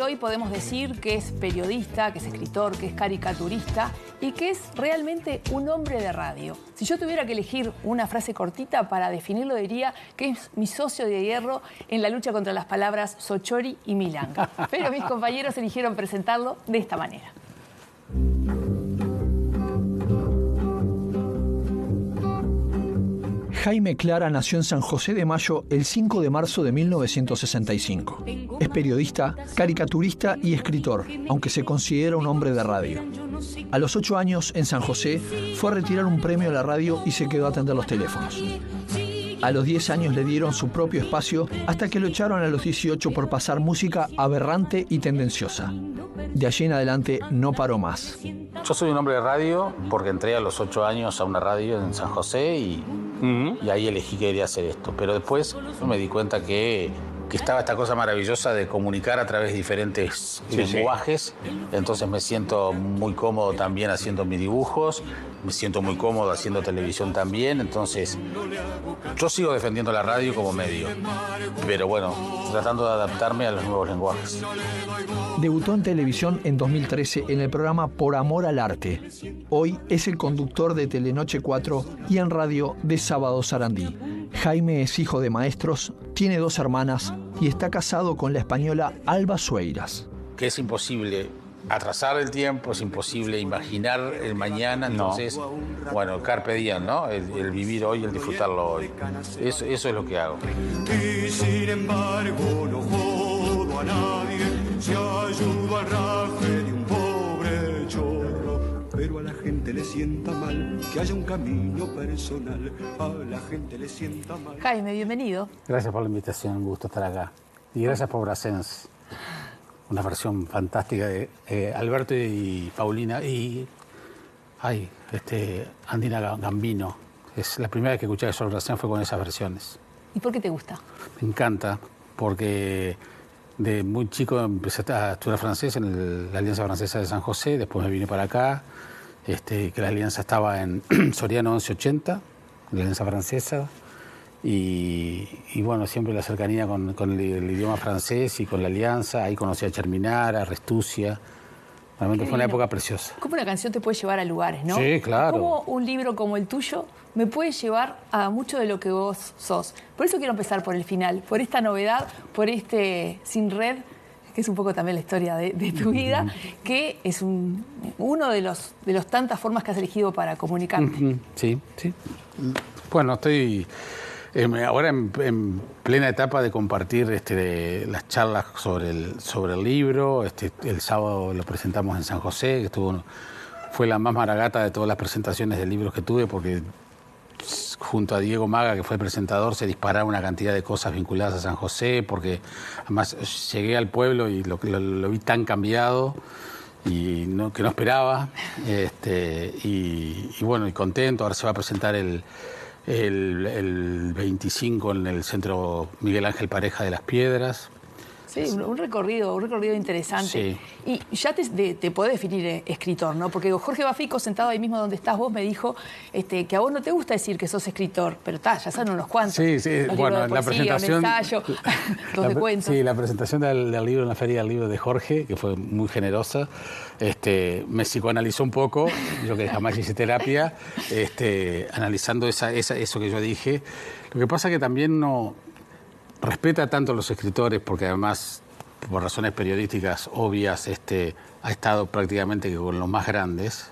hoy podemos decir que es periodista, que es escritor, que es caricaturista y que es realmente un hombre de radio. Si yo tuviera que elegir una frase cortita para definirlo, diría que es mi socio de hierro en la lucha contra las palabras Sochori y Milanga. Pero mis compañeros eligieron presentarlo de esta manera. Jaime Clara nació en San José de Mayo el 5 de marzo de 1965. Es periodista, caricaturista y escritor, aunque se considera un hombre de radio. A los 8 años, en San José, fue a retirar un premio a la radio y se quedó a atender los teléfonos. A los 10 años le dieron su propio espacio hasta que lo echaron a los 18 por pasar música aberrante y tendenciosa. De allí en adelante no paró más. Yo soy un hombre de radio porque entré a los 8 años a una radio en San José y ahí elegí que quería hacer esto. Pero después me di cuenta que estaba esta cosa maravillosa de comunicar a través de diferentes lenguajes. Entonces me siento muy cómodo también haciendo mis dibujos, me siento muy cómodo haciendo televisión también. Entonces yo sigo defendiendo la radio como medio, pero bueno, tratando de adaptarme a los nuevos lenguajes. Debutó en televisión en 2013 en el programa Por Amor al Arte. Hoy es el conductor de Telenoche 4 y en radio de Sábado Sarandí. Jaime es hijo de maestros, tiene 2 hermanas y está casado con la española Alba Sueiras. Que es imposible atrasar el tiempo, es imposible imaginar el mañana, entonces, bueno, carpe diem, ¿no? El vivir hoy, el disfrutarlo hoy. Eso es lo que hago. Y sin embargo no jodo a nadie, si ayudo al raje de un pobre chorro. Pero a la gente le sienta mal que haya un camino personal. A la gente le sienta mal. Jaime, bienvenido. Gracias por la invitación, un gusto estar acá. Y gracias por Brassens. Una versión fantástica de Alberto y Paulina y Andina Gambino. Es la primera vez que escuché de Sol Brassens fue con esas versiones. ¿Y por qué te gusta? Me encanta, porque de muy chico empecé a estudiar francés en la Alianza Francesa de San José, después me vine para acá, que la alianza estaba en Soriano 1180, la Alianza Francesa, y bueno, siempre la cercanía con el idioma francés y con la alianza. Ahí conocí a Cherminara, a Restucia. Realmente fue una época preciosa. ¿Cómo una canción te puede llevar a lugares, no? Sí, claro. ¿Cómo un libro como el tuyo me puede llevar a mucho de lo que vos sos? Por eso quiero empezar por el final, por esta novedad, por este Sin Red, que es un poco también la historia de tu vida, que es uno de los tantas formas que has elegido para comunicarte. Sí. Bueno, estoy ahora en plena etapa de compartir las charlas sobre el libro. El sábado lo presentamos en San José, que fue la más maragata de todas las presentaciones de libros que tuve, porque junto a Diego Maga, que fue el presentador, se dispararon una cantidad de cosas vinculadas a San José, porque además llegué al pueblo y lo vi tan cambiado y que no esperaba. Y bueno, y contento. Ahora se va a presentar el 25 en el Centro Miguel Ángel Pareja de Las Piedras. Sí, un recorrido interesante. Sí. Y ya te podés definir escritor, ¿no? Porque Jorge Bafico, sentado ahí mismo donde estás vos, me dijo que a vos no te gusta decir que sos escritor, pero ya son unos cuantos. Sí, bueno, la presentación... Un ensayo, dos de cuentos. Sí, la presentación del libro en la Feria del Libro de Jorge, que fue muy generosa, me psicoanalizó un poco, yo que jamás hice terapia, analizando eso que yo dije. Lo que pasa es que también no respeta tanto a los escritores, porque además, por razones periodísticas obvias, ha estado prácticamente con los más grandes,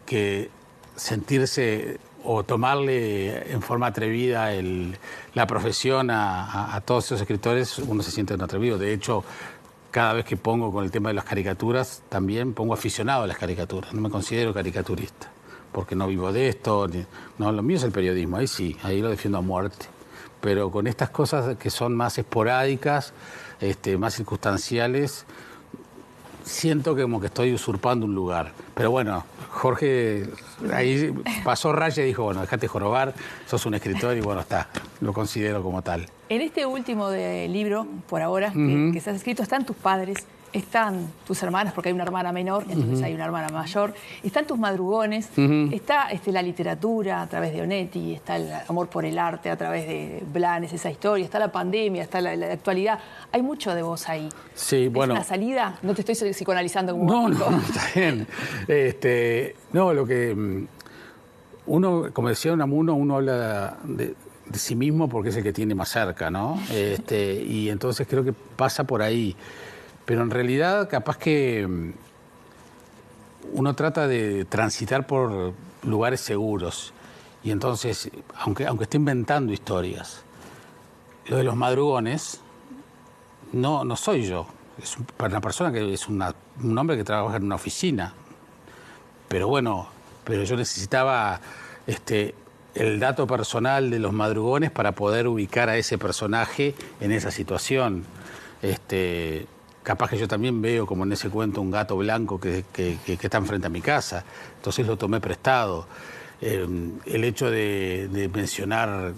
que sentirse o tomarle en forma atrevida la profesión a todos esos escritores, uno se siente un atrevido. De hecho, cada vez que pongo con el tema de las caricaturas, también pongo aficionado a las caricaturas. No me considero caricaturista, porque no vivo de esto. No, lo mío es el periodismo, ahí sí, ahí lo defiendo a muerte. Pero con estas cosas que son más esporádicas, más circunstanciales, siento que como que estoy usurpando un lugar. Pero bueno, Jorge ahí pasó raya y dijo, bueno, dejate jorobar, sos un escritor y bueno, está, lo considero como tal. En este último libro, por ahora, que se has escrito, están tus padres, están tus hermanas, porque hay una hermana menor, entonces hay una hermana mayor, están tus madrugones, está la literatura a través de Onetti, está el amor por el arte a través de Blanes, esa historia, está la pandemia, está la actualidad. Hay mucho de vos ahí. Sí, bueno. ¿Es una salida? No te estoy psicoanalizando como No, está bien. No, lo que uno, como decía Unamuno, uno habla de sí mismo porque es el que tiene más cerca, ¿no? Y entonces creo que pasa por ahí. Pero en realidad capaz que uno trata de transitar por lugares seguros. Y entonces, aunque esté inventando historias, lo de los madrugones no soy yo. Es una persona que es un hombre que trabaja en una oficina. Pero bueno, yo necesitaba el dato personal de los madrugones para poder ubicar a ese personaje en esa situación. Capaz que yo también veo, como en ese cuento, un gato blanco que está enfrente a mi casa. Entonces lo tomé prestado. El hecho de mencionar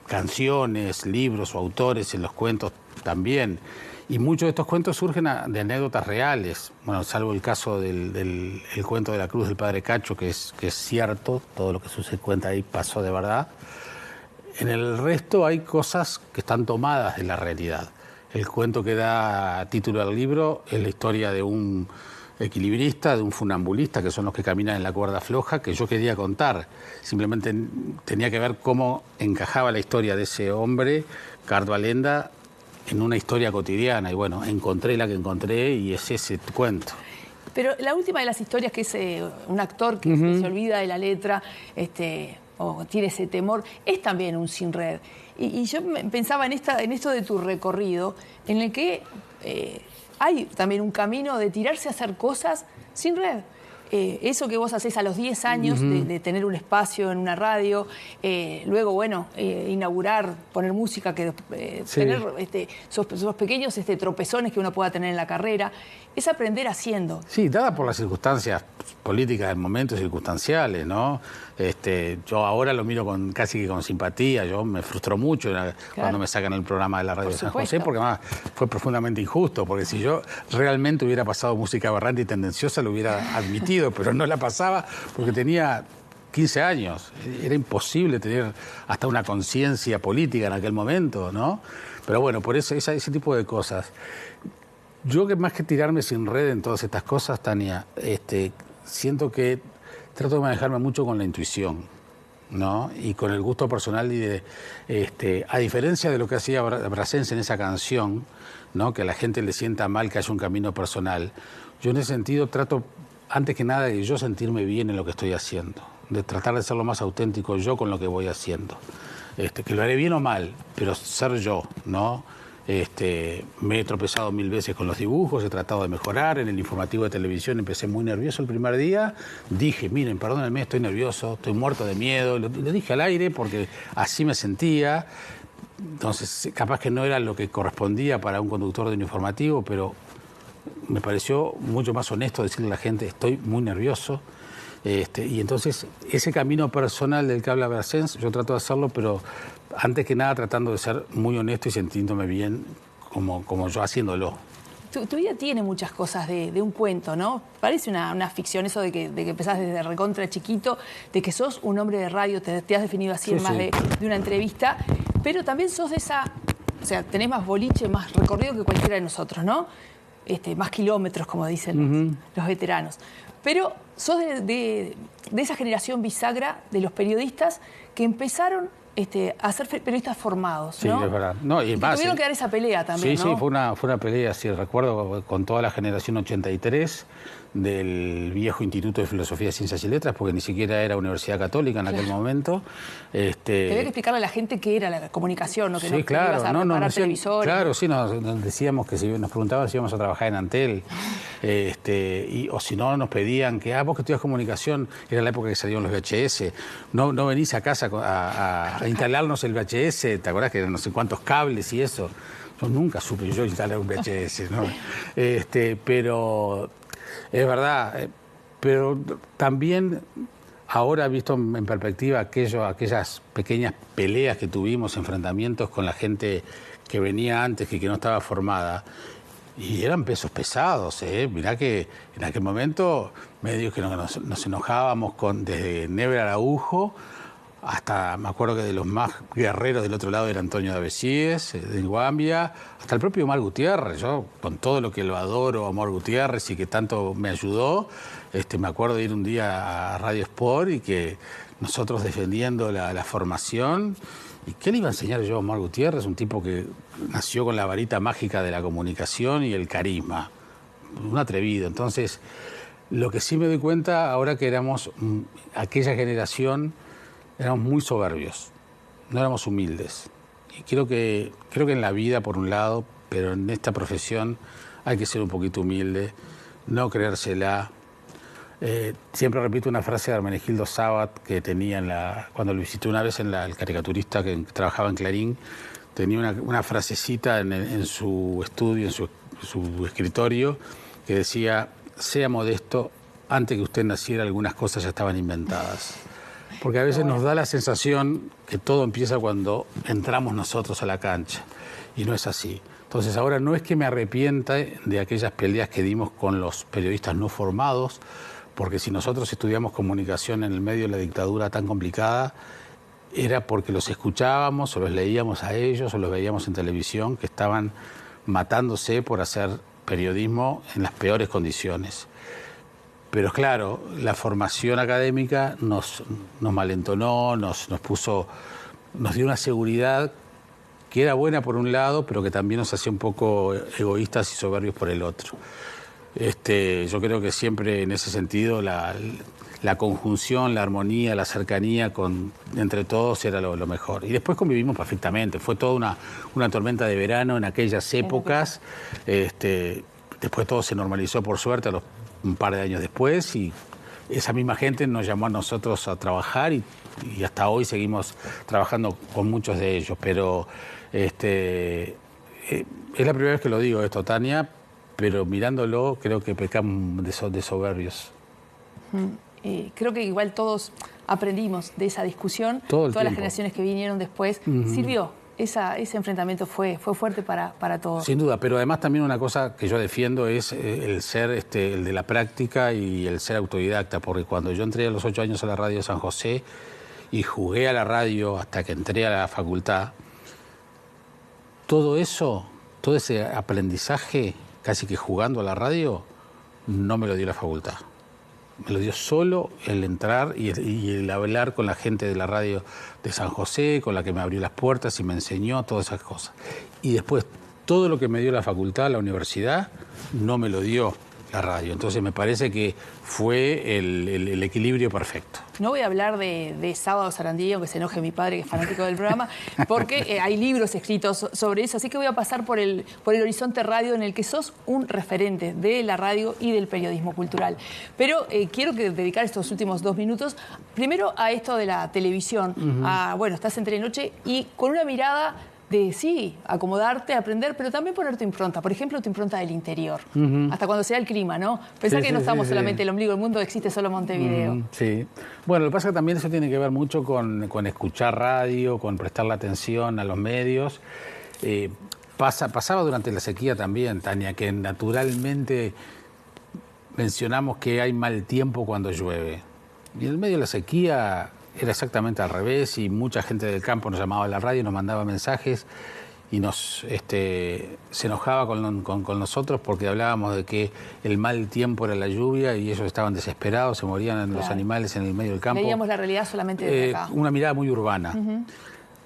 canciones, libros o autores en los cuentos también. Y muchos de estos cuentos surgen de anécdotas reales. Bueno, salvo el caso del cuento de la cruz del padre Cacho, que es cierto, todo lo que se cuenta ahí pasó de verdad. En el resto hay cosas que están tomadas de la realidad. El cuento que da título al libro es la historia de un equilibrista, de un funambulista, que son los que caminan en la cuerda floja, que yo quería contar. Simplemente tenía que ver cómo encajaba la historia de ese hombre, Cardo Alenda, en una historia cotidiana. Y bueno, encontré la que encontré y es ese cuento. Pero la última de las historias, que es un actor que se olvida de la letra, o tiene ese temor, es también un sin red. Y yo pensaba en esto de tu recorrido, en el que hay también un camino de tirarse a hacer cosas sin red. Eso que vos hacés a los 10 años, de tener un espacio en una radio, luego, bueno, inaugurar, poner música, tener esos pequeños tropezones que uno pueda tener en la carrera, es aprender haciendo. Sí, dada por las circunstancias políticas del momento, circunstanciales, ¿no? Yo ahora lo miro casi que con simpatía. Yo me frustró mucho cuando me sacan el programa de la radio de San José, porque además fue profundamente injusto, porque si yo realmente hubiera pasado música aberrante y tendenciosa, lo hubiera admitido, pero no la pasaba porque tenía 15 años. Era imposible tener hasta una conciencia política en aquel momento, ¿no? Pero bueno, por eso ese tipo de cosas. Yo, que más que tirarme sin red en todas estas cosas, Tania, siento que trato de manejarme mucho con la intuición, ¿no? Y con el gusto personal y a diferencia de lo que hacía Brassens en esa canción, ¿no? Que a la gente le sienta mal que haya un camino personal. Yo en ese sentido trato, antes que nada, de yo sentirme bien en lo que estoy haciendo, de tratar de ser lo más auténtico yo con lo que voy haciendo. Que lo haré bien o mal, pero ser yo, ¿no? Me he tropezado 1000 veces con los dibujos, he tratado de mejorar. En el informativo de televisión empecé muy nervioso el primer día. Dije, miren, perdónenme, estoy nervioso, estoy muerto de miedo. Lo dije al aire porque así me sentía. Entonces, capaz que no era lo que correspondía para un conductor de un informativo, pero me pareció mucho más honesto decirle a la gente, estoy muy nervioso. Y entonces, ese camino personal del que habla Brassens, yo trato de hacerlo, pero antes que nada tratando de ser muy honesto y sintiéndome bien como yo haciéndolo. Tu vida tiene muchas cosas de un cuento, ¿no? Parece una ficción eso de que empezás desde recontra chiquito, de que sos un hombre de radio, te has definido así en más de una entrevista, pero también sos de esa... O sea, tenés más boliche, más recorrido que cualquiera de nosotros, ¿no? Más kilómetros, como dicen los veteranos. Pero sos de esa generación bisagra de los periodistas que empezaron a ser periodistas formados, ¿no? Sí, es verdad. No, y más, tuvieron que dar esa pelea también, sí, ¿no? Sí, fue una pelea, sí, recuerdo, con toda la generación 83 del viejo Instituto de Filosofía, Ciencias y Letras, porque ni siquiera era Universidad Católica en aquel momento. Había que explicarle a la gente qué era la comunicación, ¿no? Que sí, no claro, ibas a preparar televisores. Claro, sí, nos decíamos que nos preguntaban si íbamos a trabajar en Antel, o si no nos pedían que, vos que estudias comunicación, era la época que salieron los VHS, no venís a casa a instalarnos el VHS, ¿te acordás que eran no sé cuántos cables y eso? Yo nunca supe yo instalar un VHS, ¿no? Pero es verdad, pero también ahora, visto en perspectiva aquellas pequeñas peleas que tuvimos, enfrentamientos con la gente que venía antes, que no estaba formada, Y eran pesos pesados, ¿eh? Mirá que en aquel momento medio que nos enojábamos desde Never Araujo hasta, me acuerdo que de los más guerreros del otro lado era Antonio de Avesíes, de Guambia, hasta el propio Omar Gutiérrez. Yo, con todo lo que lo adoro a Omar Gutiérrez y que tanto me ayudó, me acuerdo de ir un día a Radio Sport y que nosotros defendiendo la formación. ¿Y qué le iba a enseñar yo a Omar Gutiérrez? Un tipo que nació con la varita mágica de la comunicación y el carisma. Un atrevido. Entonces, lo que sí me doy cuenta ahora que éramos aquella generación, éramos muy soberbios, no éramos humildes. Y creo que en la vida, por un lado, pero en esta profesión hay que ser un poquito humilde, no creérsela. Siempre repito una frase de Hermenegildo Sabat que tenía cuando lo visité una vez el caricaturista que trabajaba en Clarín, tenía una frasecita en su estudio, en su escritorio, que decía: sea modesto, antes que usted naciera algunas cosas ya estaban inventadas. Porque a veces nos da la sensación que todo empieza cuando entramos nosotros a la cancha, y no es así. Entonces ahora no es que me arrepienta de aquellas peleas que dimos con los periodistas no formados, porque si nosotros estudiamos comunicación en el medio de la dictadura tan complicada, era porque los escuchábamos o los leíamos a ellos o los veíamos en televisión, que estaban matándose por hacer periodismo en las peores condiciones. Pero claro, la formación académica nos malentonó, nos dio una seguridad que era buena por un lado, pero que también nos hacía un poco egoístas y soberbios por el otro. Yo creo que siempre en ese sentido la conjunción, la armonía, la cercanía entre todos era lo mejor. Y después convivimos perfectamente. Fue toda una tormenta de verano en aquellas épocas. Después todo se normalizó, por suerte, un par de años después, y esa misma gente nos llamó a nosotros a trabajar y hasta hoy seguimos trabajando con muchos de ellos. Pero es la primera vez que lo digo esto, Tania, pero mirándolo creo que pecamos de soberbios. Creo que igual todos aprendimos de esa discusión, todas las generaciones que vinieron después. Sirvió, ese enfrentamiento fue fuerte para todos. Sin duda, pero además también una cosa que yo defiendo es el ser el de la práctica y el ser autodidacta, porque cuando yo entré a los 8 años a la radio de San José y jugué a la radio hasta que entré a la facultad, todo ese aprendizaje, casi que jugando a la radio, no me lo dio la facultad. Me lo dio solo el entrar y el hablar con la gente de la radio de San José, con la que me abrió las puertas y me enseñó todas esas cosas. Y después, todo lo que me dio la facultad, la universidad, no me lo dio la radio. Entonces me parece que fue el equilibrio perfecto. No voy a hablar de Sábado Sarandí, aunque se enoje mi padre, que es fanático del programa, porque hay libros escritos sobre eso, así que voy a pasar por el Horizonte Radio, en el que sos un referente de la radio y del periodismo cultural. Pero quiero dedicar estos últimos 2 minutos, primero a esto de la televisión. Estás en Telenoche y con una mirada de, sí, acomodarte, aprender, pero también poner tu impronta. Por ejemplo, tu impronta del interior. Hasta cuando sea el clima, ¿no? Pensar que no estamos solamente el ombligo del mundo, existe solo Montevideo. Sí. Bueno, lo que pasa es que también eso tiene que ver mucho con escuchar radio, con prestarle atención a los medios. Pasaba durante la sequía también, Tania, que naturalmente mencionamos que hay mal tiempo cuando llueve. Y en el medio de la sequía era exactamente al revés, y mucha gente del campo nos llamaba a la radio, nos mandaba mensajes y se enojaba con nosotros porque hablábamos de que el mal tiempo era la lluvia y ellos estaban desesperados, se morían los animales en el medio del campo. Veíamos la realidad solamente desde acá. Una mirada muy urbana.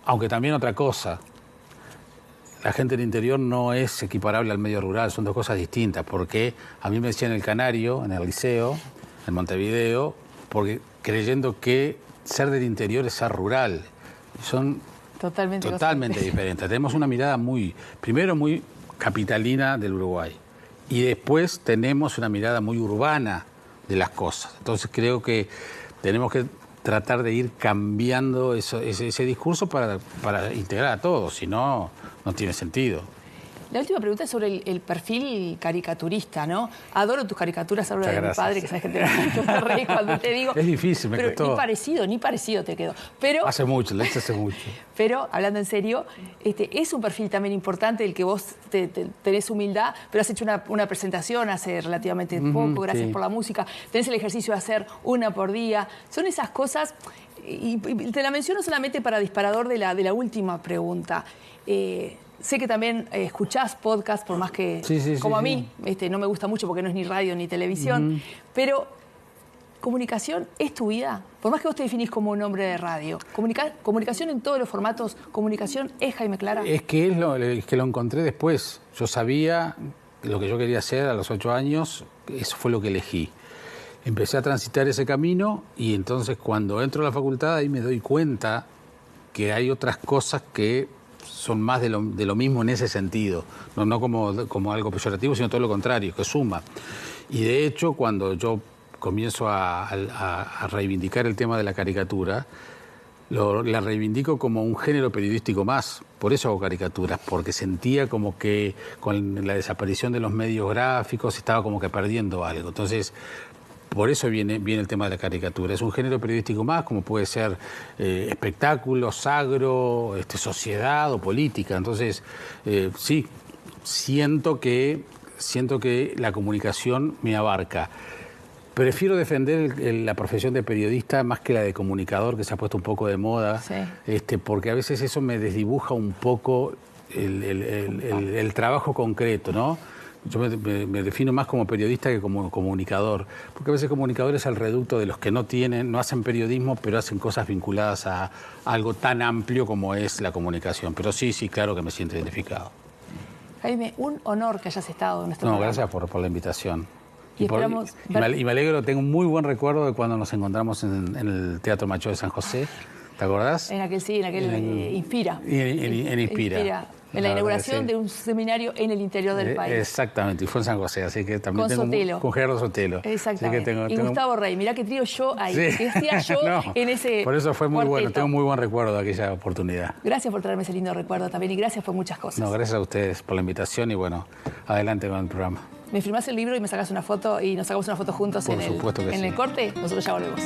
Aunque también otra cosa, la gente del interior no es equiparable al medio rural, son dos cosas distintas, porque a mí me decían el Canario, en el liceo, en Montevideo, porque creyendo que ser del interior es ser rural. Son totalmente diferentes. Tenemos una mirada primero muy capitalina del Uruguay, y después tenemos una mirada muy urbana de las cosas. Entonces creo que tenemos que tratar de ir cambiando ese discurso para integrar a todos, si no, no tiene sentido. La última pregunta es sobre el perfil caricaturista, ¿no? Adoro tus caricaturas, hablo de mi padre, que sabes que te reís cuando te digo. Es difícil, me costó. Ni parecido te quedó. Pero, hace mucho, le hace mucho. Pero, hablando en serio, es un perfil también importante el que vos tenés humildad, pero has hecho una presentación hace relativamente poco, gracias por la música. Tenés el ejercicio de hacer una por día. Son esas cosas, y te la menciono solamente para disparador de la última pregunta. Sé que también escuchás podcast, por más que, a mí, no me gusta mucho porque no es ni radio ni televisión, pero ¿comunicación es tu vida? Por más que vos te definís como un hombre de radio, comunicación en todos los formatos, ¿comunicación es Jaime Clara? Es que lo encontré después. Yo sabía lo que yo quería hacer a los 8 años, eso fue lo que elegí. Empecé a transitar ese camino y entonces cuando entro a la facultad ahí me doy cuenta que hay otras cosas que son más de lo mismo en ese sentido, no como algo peyorativo, sino todo lo contrario, que suma. Y de hecho, cuando yo comienzo a reivindicar el tema de la caricatura, la reivindico como un género periodístico más. Por eso hago caricaturas, porque sentía como que con la desaparición de los medios gráficos estaba como que perdiendo algo. Entonces, por eso viene el tema de la caricatura. Es un género periodístico más, como puede ser espectáculos, agro, sociedad o política. Entonces, sí, siento que la comunicación me abarca. Prefiero defender la profesión de periodista más que la de comunicador, que se ha puesto un poco de moda, porque a veces eso me desdibuja un poco el trabajo concreto, ¿no? Yo me defino más como periodista que como comunicador, porque a veces comunicador es el reducto de los que no hacen periodismo, pero hacen cosas vinculadas a algo tan amplio como es la comunicación. Pero sí, claro que me siento identificado. Jaime, un honor que hayas estado en nuestro programa. Gracias por la invitación. Y me alegro, tengo un muy buen recuerdo de cuando nos encontramos en el Teatro Macho de San José. ¿Te acordás? En aquel Inspira. En Inspira. En la inauguración de un seminario en el interior del país. Exactamente, y fue en San José, así que también con Gerardo Sotelo. Exactamente. Y Gustavo Rey, mirá que trío yo ahí, que decía yo en ese por eso fue muy cuarteto. Bueno, tengo muy buen recuerdo de aquella oportunidad. Gracias por traerme ese lindo recuerdo también y gracias por muchas cosas. Gracias a ustedes por la invitación y adelante con el programa. Me firmás el libro y me sacás una foto y nos sacamos una foto juntos en el corte. Nosotros ya volvemos.